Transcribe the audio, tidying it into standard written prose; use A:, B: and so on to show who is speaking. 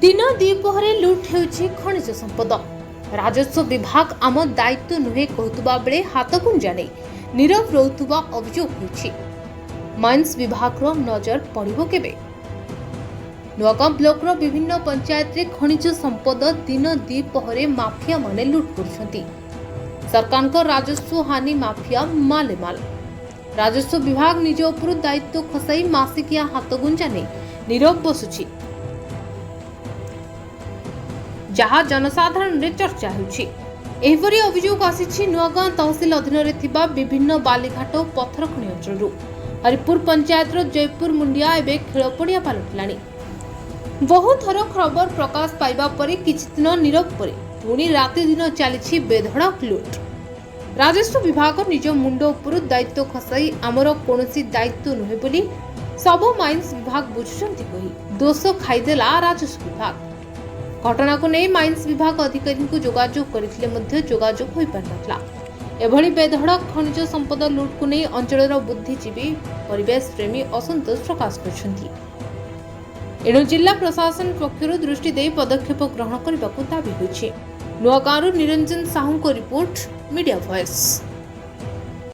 A: दिन द्विपहरे लुट हेउछि खनिज संपद। राजस्व विभाग आम दायित्व नुहे कहतुबा बेले हातगुंजा नै नीरव रहुतुबा अभियोग होइछि। माइन्स विभाग रो नजर पड़िबो केबे? नुआगां ब्लॉक रो विभिन्न पंचायत रे खनिज संपद दिन द्विपहरे माफिया माने लुट करुछंती। सरकार को राजस्व हानि माफिया मालेमाल। राजस्व विभाग निज उपरु दायित्व खसाई मासिकिया हातगुंजा नै नीरव बसुछि, जहाँ जनसाधारण रे चर्चा होछि। एहिपरि अभियोग आसिछि नुआगां तहसील अधीन रे थिबा विभिन्न बालीघाट और पत्थर खनि अंचलरू। हरिपुर पंचायत रो जयपुर मुंडिया एबे खेल पड़िया पालटिलानी। बहु थर खबर प्रकाश पाइबा परे किछि दिन नीरव परे पुणी राति दिन चलीछि बेधड़क लुट। राजस्व विभाग निज मुंड उपरु दायित्व खसाई आमर कोनोसी दायित्व नुहे बोली सब माइन्स विभाग बुझुचंती कही दोष खाइदेला राजस्व विभाग। घटना को नहीं माइन्स विभाग अधिकारी को जोगाजोग करथिले मध्य जोगाजोग होई पारनथला। एभली बेधड़क खनिज संपद लुट को नहीं अंचलर बुद्धिजीवी परिवेश प्रेमी असंतोष प्रकाश करछंती। एणु जिला प्रशासन पक्षर दृष्टि दे पदक्षेप ग्रहण करने दाबी होइछि। नुआगांरू निरंजन साहू को रिपोर्ट, मीडिया वॉइस।